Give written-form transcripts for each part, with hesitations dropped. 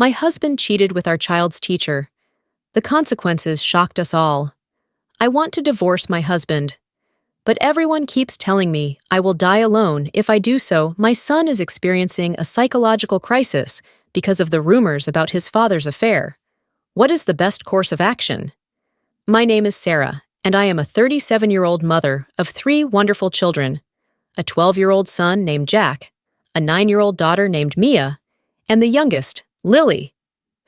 My husband cheated with our child's teacher. The consequences shocked us all. I want to divorce my husband. But everyone keeps telling me I will die alone if I do so. My son is experiencing a psychological crisis because of the rumors about his father's affair. What is the best course of action? My name is Sarah, and I am a 37-year-old mother of 3 wonderful children, a 12-year-old son named Jack, a 9-year-old daughter named Mia, and the youngest, Lily,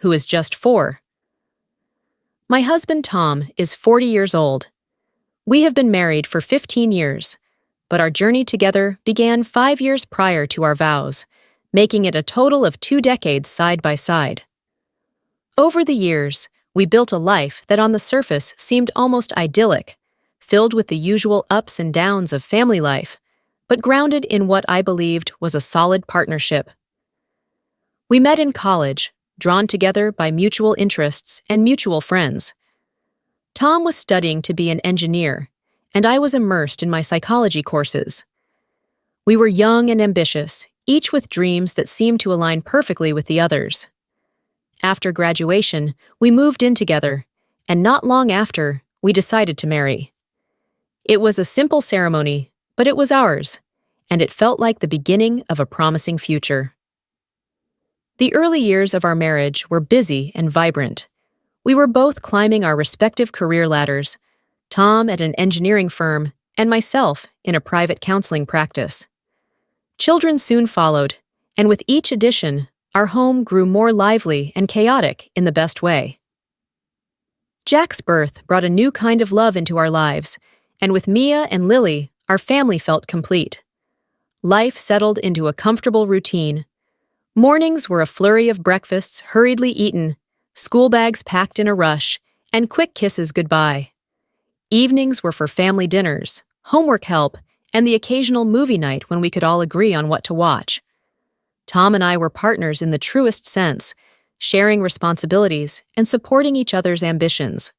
who is just 4. My husband Tom is 40 years old. We have been married for 15 years, but our journey together began 5 years prior to our vows, making it a total of 2 decades side by side. Over the years, we built a life that on the surface seemed almost idyllic, filled with the usual ups and downs of family life, but grounded in what I believed was a solid partnership. We met in college, drawn together by mutual interests and mutual friends. Tom was studying to be an engineer, and I was immersed in my psychology courses. We were young and ambitious, each with dreams that seemed to align perfectly with the others. After graduation, we moved in together, and not long after, we decided to marry. It was a simple ceremony, but it was ours, and it felt like the beginning of a promising future. The early years of our marriage were busy and vibrant. We were both climbing our respective career ladders, Tom at an engineering firm and myself in a private counseling practice. Children soon followed, and with each addition, our home grew more lively and chaotic in the best way. Jack's birth brought a new kind of love into our lives, and with Mia and Lily, our family felt complete. Life settled into a comfortable routine. Mornings were a flurry of breakfasts hurriedly eaten, school bags packed in a rush, and quick kisses goodbye. Evenings were for family dinners, homework help, and the occasional movie night when we could all agree on what to watch. Tom and I were partners in the truest sense, sharing responsibilities and supporting each other's ambitions.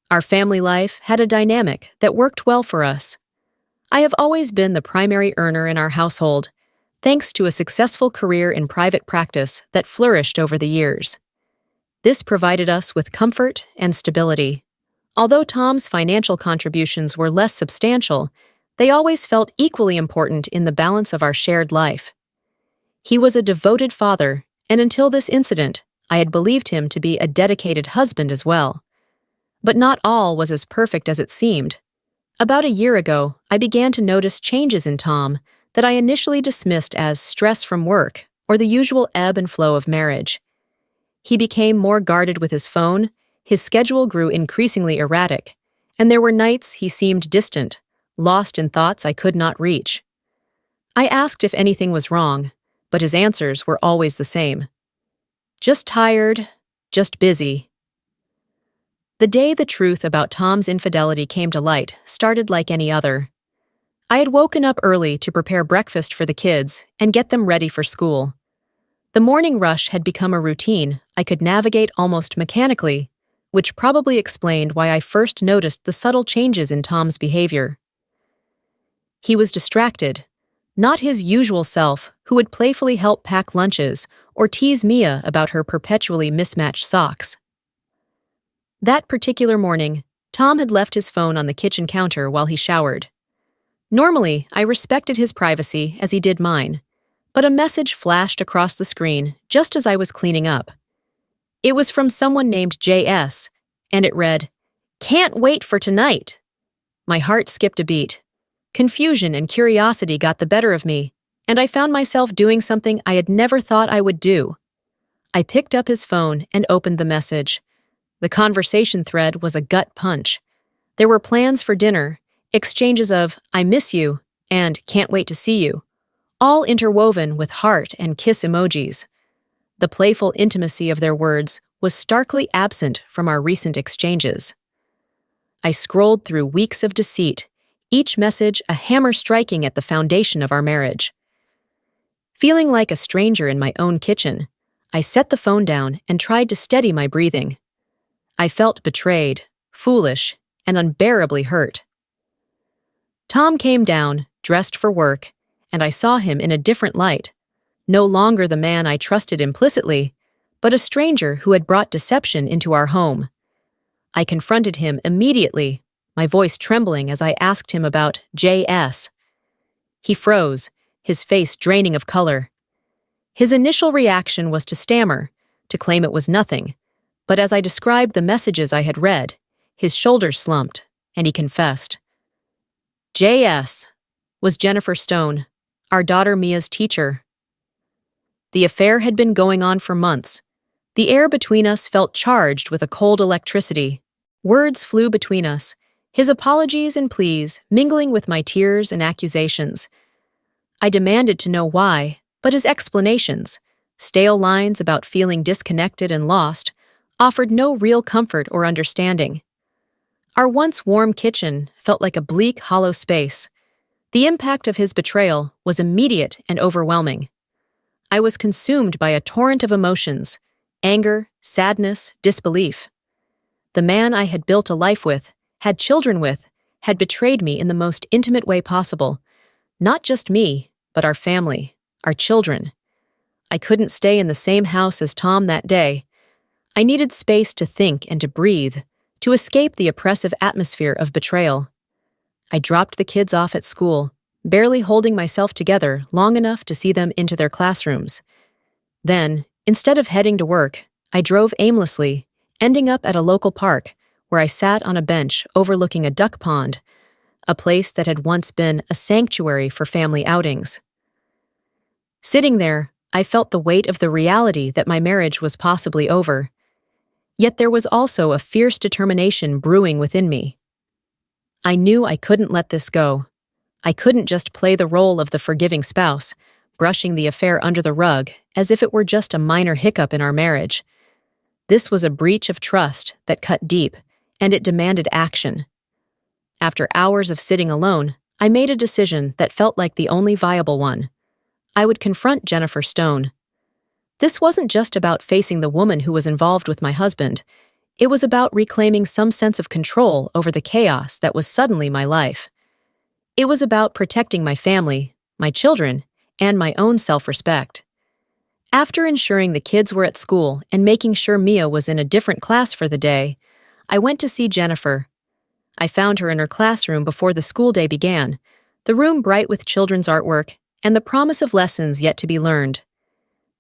Our family life had a dynamic that worked well for us. I have always been the primary earner in our household, thanks to a successful career in private practice that flourished over the years. This provided us with comfort and stability. Although Tom's financial contributions were less substantial, they always felt equally important in the balance of our shared life. He was a devoted father, and until this incident, I had believed him to be a dedicated husband as well. But not all was as perfect as it seemed. About a year ago, I began to notice changes in Tom that I initially dismissed as stress from work or the usual ebb and flow of marriage. He became more guarded with his phone, his schedule grew increasingly erratic, and there were nights he seemed distant, lost in thoughts I could not reach. I asked if anything was wrong, but his answers were always the same. Just tired, just busy. The day the truth about Tom's infidelity came to light started like any other. I had woken up early to prepare breakfast for the kids and get them ready for school. The morning rush had become a routine I could navigate almost mechanically, which probably explained why I first noticed the subtle changes in Tom's behavior. He was distracted, not his usual self who would playfully help pack lunches or tease Mia about her perpetually mismatched socks. That particular morning, Tom had left his phone on the kitchen counter while he showered. Normally, I respected his privacy as he did mine, but a message flashed across the screen just as I was cleaning up. It was from someone named JS, and it read, "Can't wait for tonight." My heart skipped a beat. Confusion and curiosity got the better of me, and I found myself doing something I had never thought I would do. I picked up his phone and opened the message. The conversation thread was a gut punch. There were plans for dinner, exchanges of "I miss you" and "can't wait to see you," all interwoven with heart and kiss emojis. The playful intimacy of their words was starkly absent from our recent exchanges. I scrolled through weeks of deceit, each message a hammer striking at the foundation of our marriage. Feeling like a stranger in my own kitchen, I set the phone down and tried to steady my breathing. I felt betrayed, foolish, and unbearably hurt. Tom came down, dressed for work, and I saw him in a different light. No longer the man I trusted implicitly, but a stranger who had brought deception into our home. I confronted him immediately, my voice trembling as I asked him about JS. He froze, his face draining of color. His initial reaction was to stammer, to claim it was nothing, but as I described the messages I had read, his shoulders slumped, and he confessed. JS was Jennifer Stone, our daughter Mia's teacher. The affair had been going on for months. The air between us felt charged with a cold electricity. Words flew between us, his apologies and pleas mingling with my tears and accusations. I demanded to know why, but his explanations, stale lines about feeling disconnected and lost, offered no real comfort or understanding. Our once warm kitchen felt like a bleak, hollow space. The impact of his betrayal was immediate and overwhelming. I was consumed by a torrent of emotions: anger, sadness, disbelief. The man I had built a life with, had children with, had betrayed me in the most intimate way possible. Not just me, but our family, our children. I couldn't stay in the same house as Tom that day. I needed space to think and to breathe, to escape the oppressive atmosphere of betrayal. I dropped the kids off at school, barely holding myself together long enough to see them into their classrooms. Then, instead of heading to work, I drove aimlessly, ending up at a local park, where I sat on a bench overlooking a duck pond, a place that had once been a sanctuary for family outings. Sitting there, I felt the weight of the reality that my marriage was possibly over. Yet there was also a fierce determination brewing within me. I knew I couldn't let this go. I couldn't just play the role of the forgiving spouse, brushing the affair under the rug as if it were just a minor hiccup in our marriage. This was a breach of trust that cut deep, and it demanded action. After hours of sitting alone, I made a decision that felt like the only viable one. I would confront Jennifer Stone. This wasn't just about facing the woman who was involved with my husband. It was about reclaiming some sense of control over the chaos that was suddenly my life. It was about protecting my family, my children, and my own self-respect. After ensuring the kids were at school and making sure Mia was in a different class for the day, I went to see Jennifer. I found her in her classroom before the school day began, the room bright with children's artwork and the promise of lessons yet to be learned.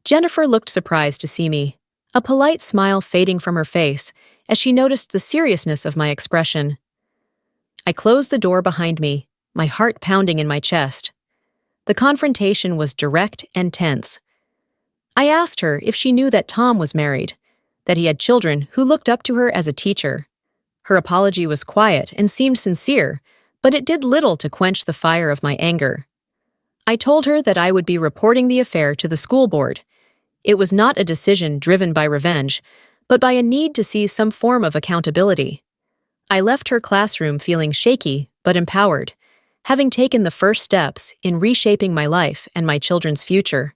Jennifer looked surprised to see me, a polite smile fading from her face as she noticed the seriousness of my expression. I closed the door behind me, my heart pounding in my chest. The confrontation was direct and tense. I asked her if she knew that Tom was married, that he had children who looked up to her as a teacher. Her apology was quiet and seemed sincere, but it did little to quench the fire of my anger. I told her that I would be reporting the affair to the school board. It was not a decision driven by revenge, but by a need to see some form of accountability. I left her classroom feeling shaky but empowered, having taken the first steps in reshaping my life and my children's future.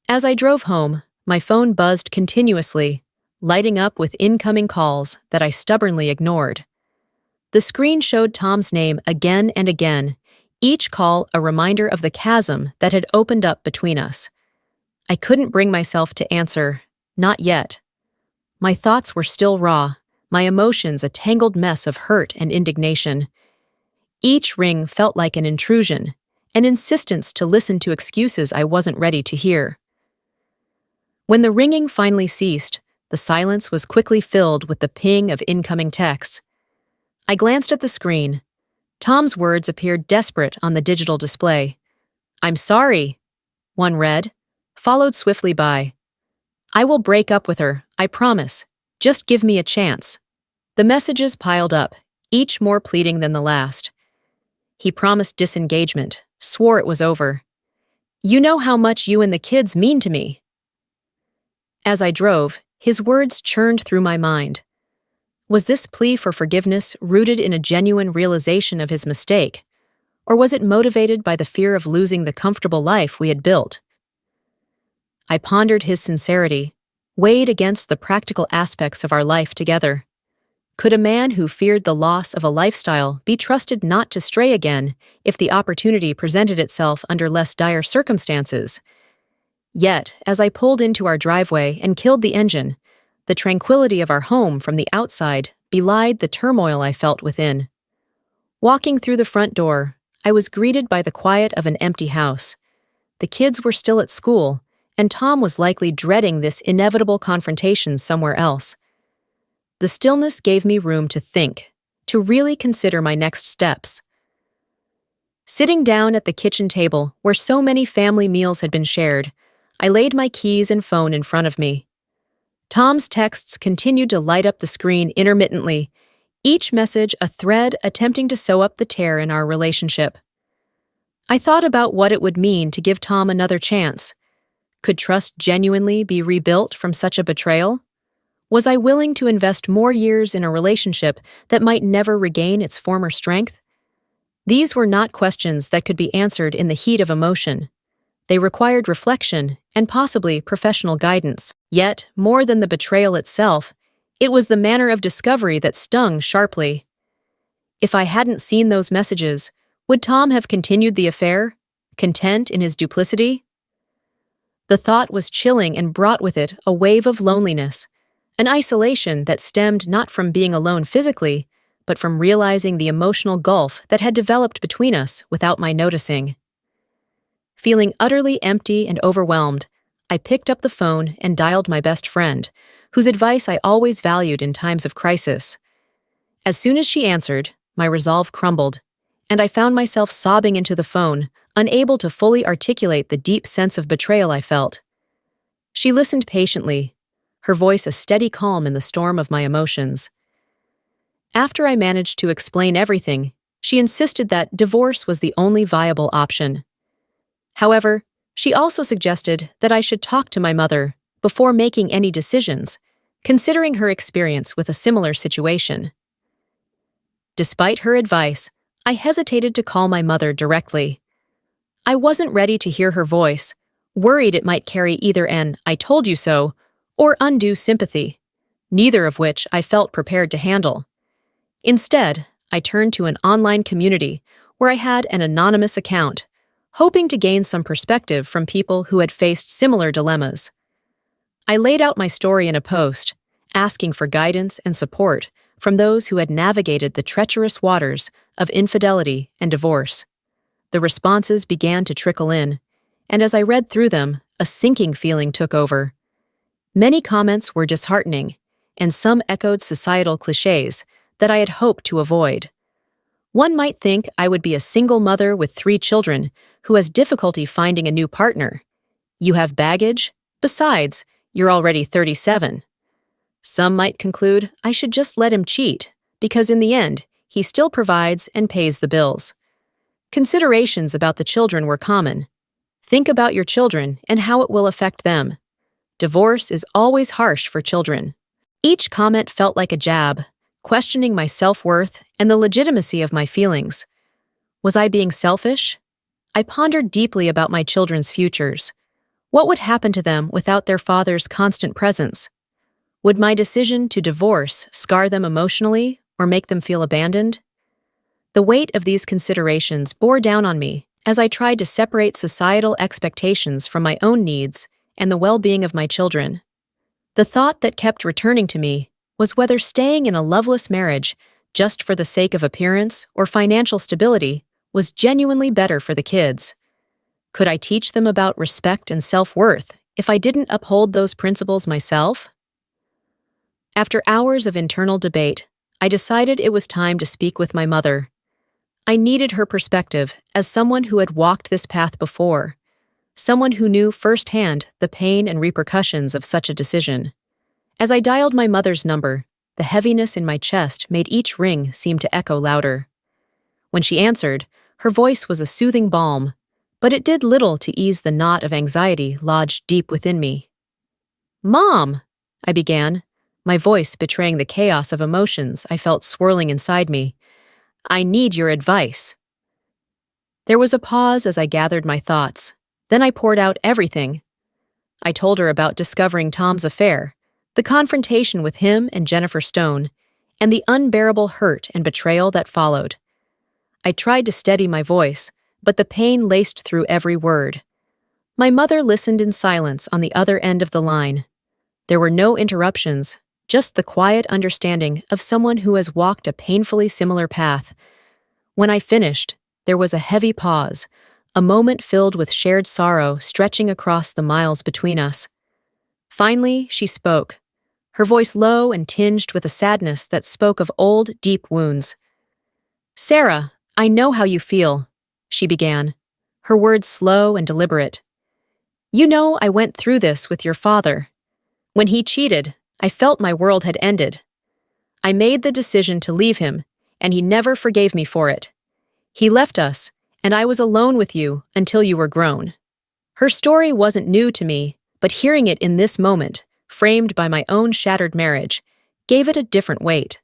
As I drove home, my phone buzzed continuously, lighting up with incoming calls that I stubbornly ignored. The screen showed Tom's name again and again, each call a reminder of the chasm that had opened up between us. I couldn't bring myself to answer, not yet. My thoughts were still raw, my emotions a tangled mess of hurt and indignation. Each ring felt like an intrusion, an insistence to listen to excuses I wasn't ready to hear. When the ringing finally ceased, the silence was quickly filled with the ping of incoming texts. I glanced at the screen. Tom's words appeared desperate on the digital display. "I'm sorry," one read, followed swiftly by, "I will break up with her, I promise. Just give me a chance." The messages piled up, each more pleading than the last. He promised disengagement, swore it was over. "You know how much you and the kids mean to me." As I drove, his words churned through my mind. Was this plea for forgiveness rooted in a genuine realization of his mistake, or was it motivated by the fear of losing the comfortable life we had built? I pondered his sincerity, weighed against the practical aspects of our life together. Could a man who feared the loss of a lifestyle be trusted not to stray again if the opportunity presented itself under less dire circumstances? Yet, as I pulled into our driveway and killed the engine, the tranquility of our home from the outside belied the turmoil I felt within. Walking through the front door, I was greeted by the quiet of an empty house. The kids were still at school, and Tom was likely dreading this inevitable confrontation somewhere else. The stillness gave me room to think, to really consider my next steps. Sitting down at the kitchen table, where so many family meals had been shared, I laid my keys and phone in front of me. Tom's texts continued to light up the screen intermittently, each message a thread attempting to sew up the tear in our relationship. I thought about what it would mean to give Tom another chance. Could trust genuinely be rebuilt from such a betrayal? Was I willing to invest more years in a relationship that might never regain its former strength? These were not questions that could be answered in the heat of emotion. They required reflection and possibly professional guidance. Yet, more than the betrayal itself, it was the manner of discovery that stung sharply. If I hadn't seen those messages, would Tom have continued the affair, content in his duplicity? The thought was chilling and brought with it a wave of loneliness, an isolation that stemmed not from being alone physically, but from realizing the emotional gulf that had developed between us without my noticing. Feeling utterly empty and overwhelmed, I picked up the phone and dialed my best friend, whose advice I always valued in times of crisis. As soon as she answered, my resolve crumbled, and I found myself sobbing into the phone, unable to fully articulate the deep sense of betrayal I felt. She listened patiently, her voice a steady calm in the storm of my emotions. After I managed to explain everything, she insisted that divorce was the only viable option. However, she also suggested that I should talk to my mother before making any decisions, considering her experience with a similar situation. Despite her advice, I hesitated to call my mother directly. I wasn't ready to hear her voice, worried it might carry either an "I told you so" or undue sympathy, neither of which I felt prepared to handle. Instead, I turned to an online community where I had an anonymous account, hoping to gain some perspective from people who had faced similar dilemmas. I laid out my story in a post, asking for guidance and support from those who had navigated the treacherous waters of infidelity and divorce. The responses began to trickle in, and as I read through them, a sinking feeling took over. Many comments were disheartening, and some echoed societal cliches that I had hoped to avoid. One might think I would be a single mother with 3 children who has difficulty finding a new partner. You have baggage? Besides, you're already 37. Some might conclude I should just let him cheat, because in the end, he still provides and pays the bills. Considerations about the children were common. Think about your children and how it will affect them. Divorce is always harsh for children. Each comment felt like a jab, questioning my self-worth and the legitimacy of my feelings. Was I being selfish? I pondered deeply about my children's futures. What would happen to them without their father's constant presence? Would my decision to divorce scar them emotionally or make them feel abandoned? The weight of these considerations bore down on me as I tried to separate societal expectations from my own needs and the well-being of my children. The thought that kept returning to me was whether staying in a loveless marriage, just for the sake of appearance or financial stability, was genuinely better for the kids. Could I teach them about respect and self-worth if I didn't uphold those principles myself? After hours of internal debate, I decided it was time to speak with my mother. I needed her perspective as someone who had walked this path before, someone who knew firsthand the pain and repercussions of such a decision. As I dialed my mother's number, the heaviness in my chest made each ring seem to echo louder. When she answered, her voice was a soothing balm, but it did little to ease the knot of anxiety lodged deep within me. "Mom," I began, my voice betraying the chaos of emotions I felt swirling inside me. "I need your advice." There was a pause as I gathered my thoughts. Then I poured out everything. I told her about discovering Tom's affair, the confrontation with him and Jennifer Stone, and the unbearable hurt and betrayal that followed. I tried to steady my voice, but the pain laced through every word. My mother listened in silence on the other end of the line. There were no interruptions, just the quiet understanding of someone who has walked a painfully similar path. When I finished, there was a heavy pause, a moment filled with shared sorrow stretching across the miles between us. Finally, she spoke, her voice low and tinged with a sadness that spoke of old, deep wounds. "Sarah, I know how you feel," she began, her words slow and deliberate. "You know I went through this with your father. When he cheated, I felt my world had ended. I made the decision to leave him, and he never forgave me for it. He left us, and I was alone with you until you were grown." Her story wasn't new to me, but hearing it in this moment, framed by my own shattered marriage, gave it a different weight.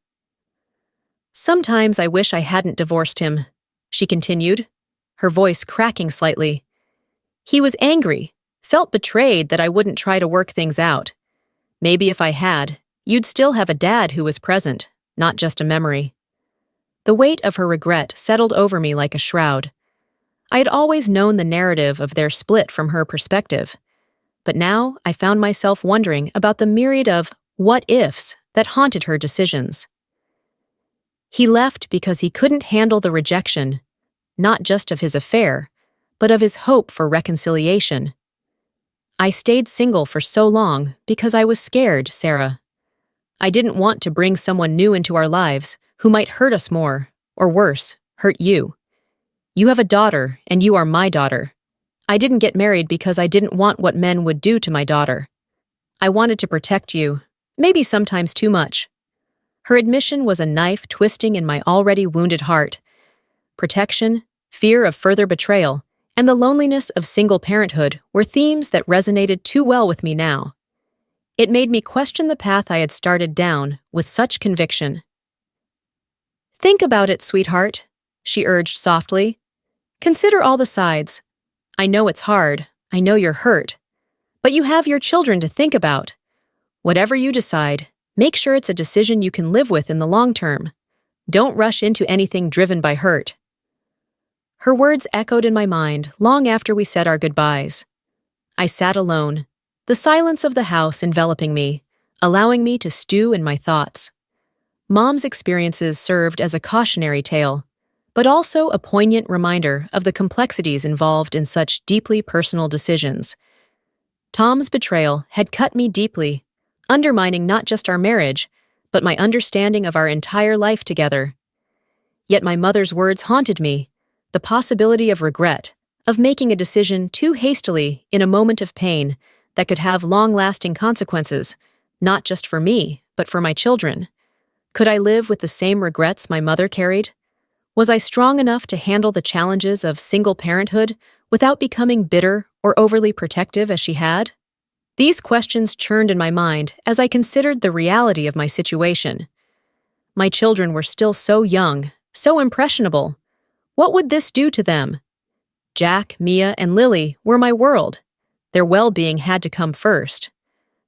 "Sometimes I wish I hadn't divorced him," she continued, her voice cracking slightly. "He was angry, felt betrayed that I wouldn't try to work things out. Maybe if I had, you'd still have a dad who was present, not just a memory." The weight of her regret settled over me like a shroud. I had always known the narrative of their split from her perspective, but now I found myself wondering about the myriad of what-ifs that haunted her decisions. He left because he couldn't handle the rejection, not just of his affair, but of his hope for reconciliation. I stayed single for so long because I was scared, Sarah. I didn't want to bring someone new into our lives who might hurt us more, or worse, hurt you. You have a daughter, and you are my daughter. I didn't get married because I didn't want what men would do to my daughter. I wanted to protect you, maybe sometimes too much. Her admission was a knife twisting in my already wounded heart. Protection, fear of further betrayal, and the loneliness of single parenthood were themes that resonated too well with me now. It made me question the path I had started down with such conviction. "Think about it, sweetheart," she urged softly. "Consider all the sides. I know it's hard, I know you're hurt, but you have your children to think about. Whatever you decide, make sure it's a decision you can live with in the long term. Don't rush into anything driven by hurt." Her words echoed in my mind long after we said our goodbyes. I sat alone, the silence of the house enveloping me, allowing me to stew in my thoughts. Mom's experiences served as a cautionary tale, but also a poignant reminder of the complexities involved in such deeply personal decisions. Tom's betrayal had cut me deeply, undermining not just our marriage, but my understanding of our entire life together. Yet my mother's words haunted me, the possibility of regret, of making a decision too hastily in a moment of pain that could have long-lasting consequences, not just for me, but for my children. Could I live with the same regrets my mother carried? Was I strong enough to handle the challenges of single parenthood without becoming bitter or overly protective as she had? These questions churned in my mind as I considered the reality of my situation. My children were still so young, so impressionable. What would this do to them? Jack, Mia, and Lily were my world. Their well-being had to come first.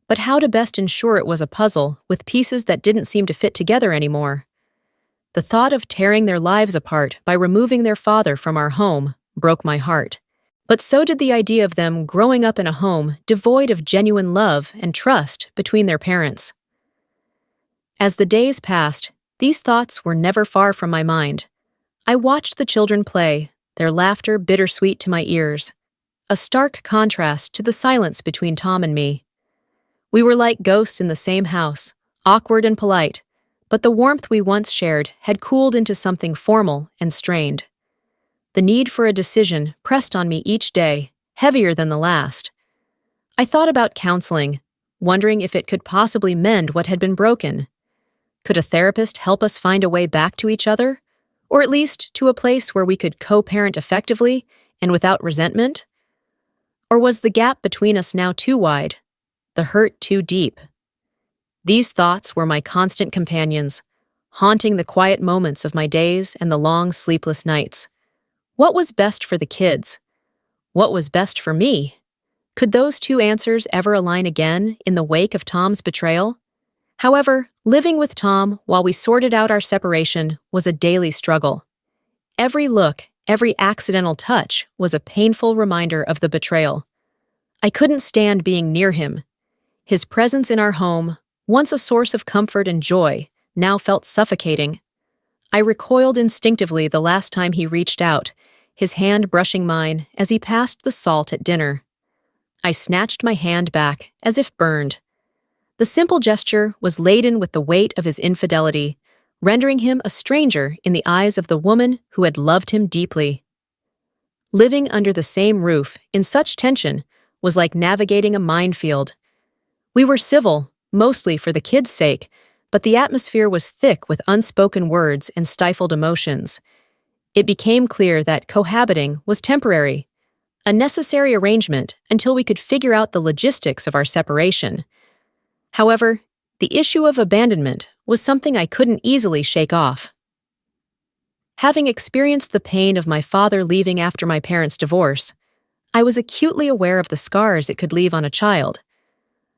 But how to best ensure it was a puzzle with pieces that didn't seem to fit together anymore? The thought of tearing their lives apart by removing their father from our home broke my heart. But so did the idea of them growing up in a home devoid of genuine love and trust between their parents. As the days passed, these thoughts were never far from my mind. I watched the children play, their laughter bittersweet to my ears, a stark contrast to the silence between Tom and me. We were like ghosts in the same house, awkward and polite, but the warmth we once shared had cooled into something formal and strained. The need for a decision pressed on me each day, heavier than the last. I thought about counseling, wondering if it could possibly mend what had been broken. Could a therapist help us find a way back to each other? Or at least to a place where we could co-parent effectively and without resentment? Or was the gap between us now too wide, the hurt too deep? These thoughts were my constant companions, haunting the quiet moments of my days and the long, sleepless nights. What was best for the kids? What was best for me? Could those two answers ever align again in the wake of Tom's betrayal? However, living with Tom while we sorted out our separation was a daily struggle. Every look, every accidental touch was a painful reminder of the betrayal. I couldn't stand being near him. His presence in our home, once a source of comfort and joy, now felt suffocating. I recoiled instinctively the last time he reached out, his hand brushing mine as he passed the salt at dinner. I snatched my hand back, as if burned. The simple gesture was laden with the weight of his infidelity, rendering him a stranger in the eyes of the woman who had loved him deeply. Living under the same roof, in such tension, was like navigating a minefield. We were civil, mostly for the kids' sake, but the atmosphere was thick with unspoken words and stifled emotions. It became clear that cohabiting was temporary, a necessary arrangement until we could figure out the logistics of our separation. However, the issue of abandonment was something I couldn't easily shake off. Having experienced the pain of my father leaving after my parents' divorce, I was acutely aware of the scars it could leave on a child.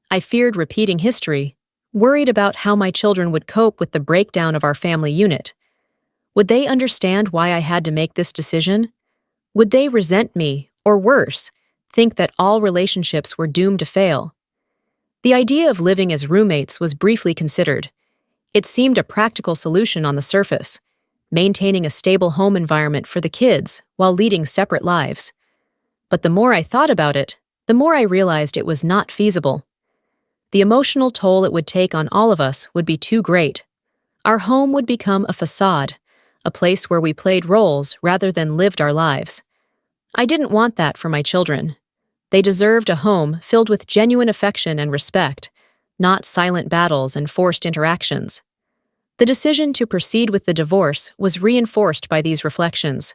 I feared repeating history, worried about how my children would cope with the breakdown of our family unit. Would they understand why I had to make this decision? Would they resent me, or worse, think that all relationships were doomed to fail? The idea of living as roommates was briefly considered. It seemed a practical solution on the surface, maintaining a stable home environment for the kids while leading separate lives. But the more I thought about it, the more I realized it was not feasible. The emotional toll it would take on all of us would be too great. Our home would become a facade, a place where we played roles rather than lived our lives. I didn't want that for my children. They deserved a home filled with genuine affection and respect, not silent battles and forced interactions. The decision to proceed with the divorce was reinforced by these reflections.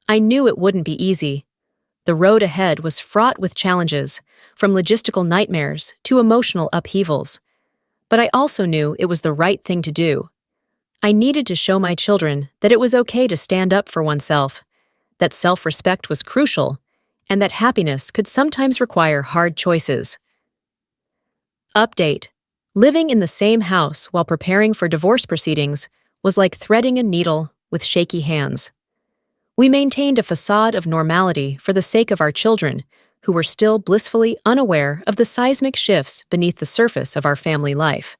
I knew it wouldn't be easy. The road ahead was fraught with challenges, from logistical nightmares to emotional upheavals. But I also knew it was the right thing to do. I needed to show my children that it was okay to stand up for oneself, that self-respect was crucial, and that happiness could sometimes require hard choices. Update: living in the same house while preparing for divorce proceedings was like threading a needle with shaky hands. We maintained a facade of normality for the sake of our children, who were still blissfully unaware of the seismic shifts beneath the surface of our family life.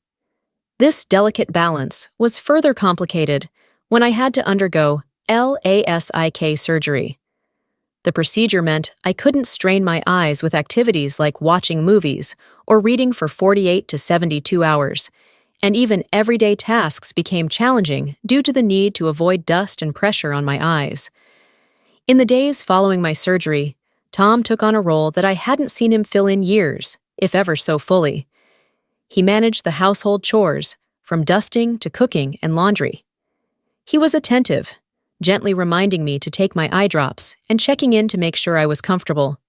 This delicate balance was further complicated when I had to undergo LASIK surgery. The procedure meant I couldn't strain my eyes with activities like watching movies or reading for 48 to 72 hours, and even everyday tasks became challenging due to the need to avoid dust and pressure on my eyes. In the days following my surgery, Tom took on a role that I hadn't seen him fill in years, if ever so fully. He managed the household chores, from dusting to cooking and laundry. He was attentive, gently reminding me to take my eye drops and checking in to make sure I was comfortable.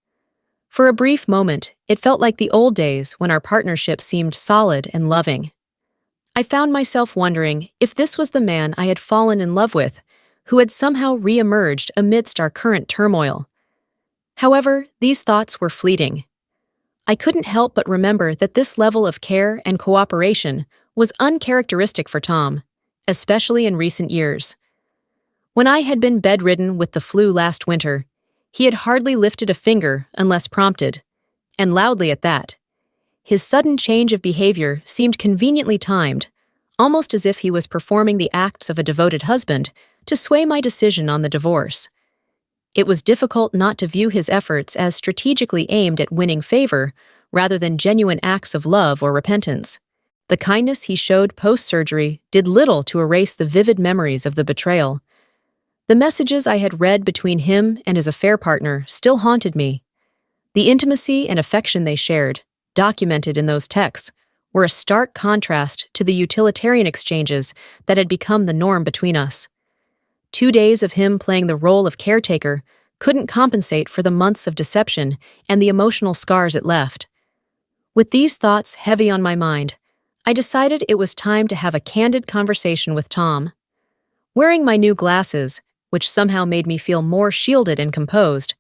For a brief moment, it felt like the old days when our partnership seemed solid and loving. I found myself wondering if this was the man I had fallen in love with, who had somehow re-emerged amidst our current turmoil. However, these thoughts were fleeting. I couldn't help but remember that this level of care and cooperation was uncharacteristic for Tom, especially in recent years. When I had been bedridden with the flu last winter, he had hardly lifted a finger unless prompted, and loudly at that. His sudden change of behavior seemed conveniently timed, almost as if he was performing the acts of a devoted husband to sway my decision on the divorce. It was difficult not to view his efforts as strategically aimed at winning favor rather than genuine acts of love or repentance. The kindness he showed post-surgery did little to erase the vivid memories of the betrayal. The messages I had read between him and his affair partner still haunted me. The intimacy and affection they shared, documented in those texts, were a stark contrast to the utilitarian exchanges that had become the norm between us. 2 days of him playing the role of caretaker couldn't compensate for the months of deception and the emotional scars it left. With these thoughts heavy on my mind, I decided it was time to have a candid conversation with Tom. Wearing my new glasses, which somehow made me feel more shielded and composed,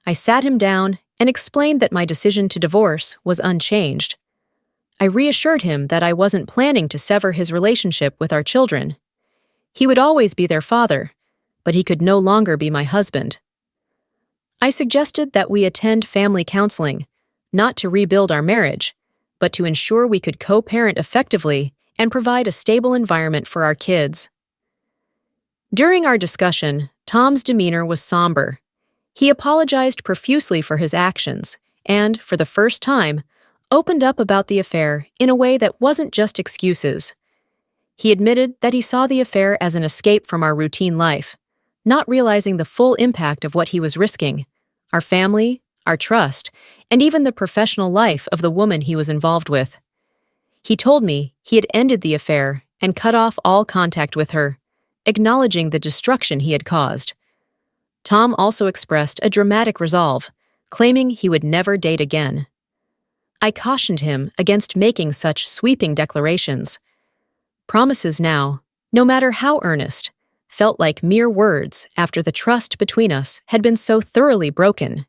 I sat him down and explained that my decision to divorce was unchanged. I reassured him that I wasn't planning to sever his relationship with our children. He would always be their father, but he could no longer be my husband. I suggested that we attend family counseling, not to rebuild our marriage, but to ensure we could co-parent effectively and provide a stable environment for our kids. During our discussion, Tom's demeanor was somber. He apologized profusely for his actions and, for the first time, opened up about the affair in a way that wasn't just excuses. He admitted that he saw the affair as an escape from our routine life, not realizing the full impact of what he was risking: our family, our trust, and even the professional life of the woman he was involved with. He told me he had ended the affair and cut off all contact with her, acknowledging the destruction he had caused. Tom also expressed a dramatic resolve, claiming he would never date again. I cautioned him against making such sweeping declarations. Promises now, no matter how earnest, felt like mere words after the trust between us had been so thoroughly broken.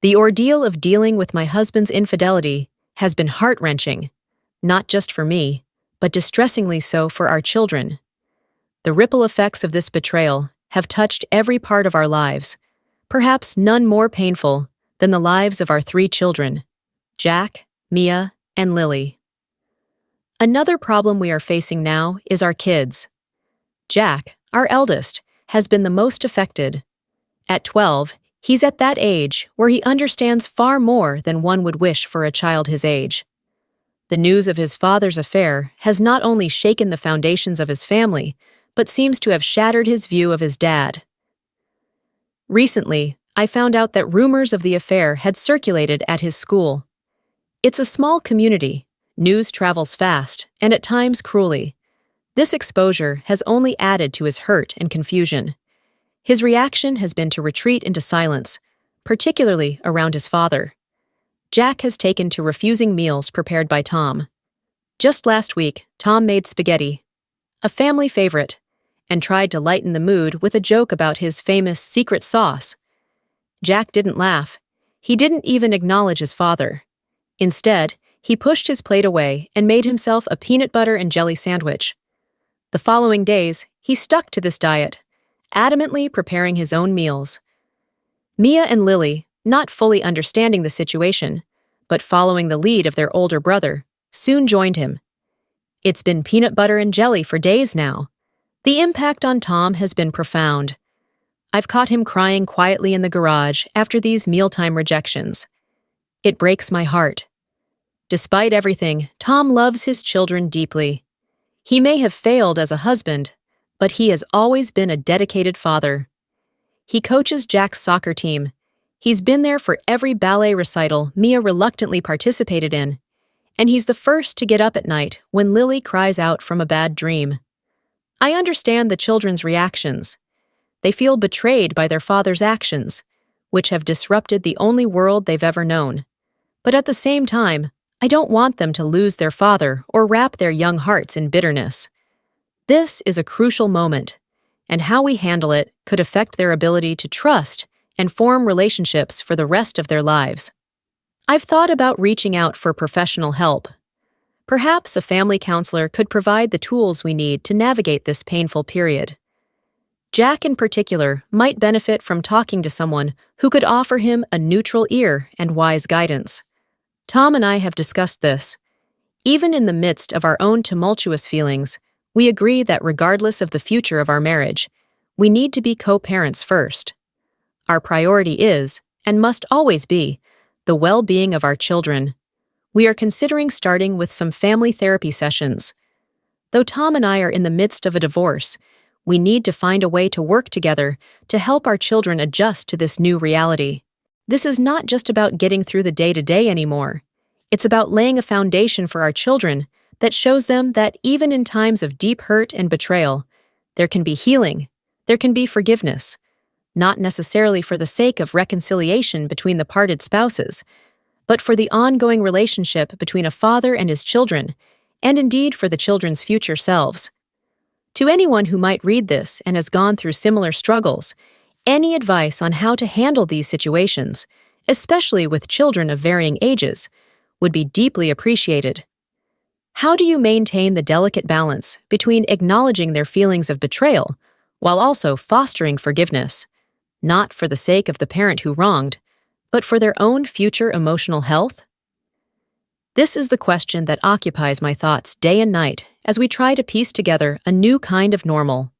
The ordeal of dealing with my husband's infidelity has been heart-wrenching, not just for me, but distressingly so for our children. The ripple effects of this betrayal have touched every part of our lives, perhaps none more painful than the lives of our 3 children: Jack, Mia, and Lily. Another problem we are facing now is our kids. Jack, our eldest, has been the most affected. At 12, he's at that age where he understands far more than one would wish for a child his age. The news of his father's affair has not only shaken the foundations of his family, but seems to have shattered his view of his dad. Recently, I found out that rumors of the affair had circulated at his school. It's a small community. News travels fast, and at times cruelly. This exposure has only added to his hurt and confusion. His reaction has been to retreat into silence, particularly around his father. Jack has taken to refusing meals prepared by Tom. Just last week, Tom made spaghetti, a family favorite, and tried to lighten the mood with a joke about his famous secret sauce. Jack didn't laugh. He didn't even acknowledge his father. Instead, he pushed his plate away and made himself a peanut butter and jelly sandwich. The following days, he stuck to this diet, adamantly preparing his own meals. Mia and Lily, not fully understanding the situation, but following the lead of their older brother, soon joined him. It's been peanut butter and jelly for days now. The impact on Tom has been profound. I've caught him crying quietly in the garage after these mealtime rejections. It breaks my heart. Despite everything, Tom loves his children deeply. He may have failed as a husband, but he has always been a dedicated father. He coaches Jack's soccer team. He's been there for every ballet recital Mia reluctantly participated in, and he's the first to get up at night when Lily cries out from a bad dream. I understand the children's reactions. They feel betrayed by their father's actions, which have disrupted the only world they've ever known. But at the same time, I don't want them to lose their father or wrap their young hearts in bitterness. This is a crucial moment, and how we handle it could affect their ability to trust and form relationships for the rest of their lives. I've thought about reaching out for professional help. Perhaps a family counselor could provide the tools we need to navigate this painful period. Jack, in particular, might benefit from talking to someone who could offer him a neutral ear and wise guidance. Tom and I have discussed this. Even in the midst of our own tumultuous feelings, we agree that regardless of the future of our marriage, we need to be co-parents first. Our priority is, and must always be, the well-being of our children. We are considering starting with some family therapy sessions. Though Tom and I are in the midst of a divorce, we need to find a way to work together to help our children adjust to this new reality. This is not just about getting through the day-to-day anymore. It's about laying a foundation for our children that shows them that even in times of deep hurt and betrayal, there can be healing, there can be forgiveness, not necessarily for the sake of reconciliation between the parted spouses, but for the ongoing relationship between a father and his children, and indeed for the children's future selves. To anyone who might read this and has gone through similar struggles, any advice on how to handle these situations, especially with children of varying ages, would be deeply appreciated. How do you maintain the delicate balance between acknowledging their feelings of betrayal while also fostering forgiveness, not for the sake of the parent who wronged, but for their own future emotional health? This is the question that occupies my thoughts day and night as we try to piece together a new kind of normal.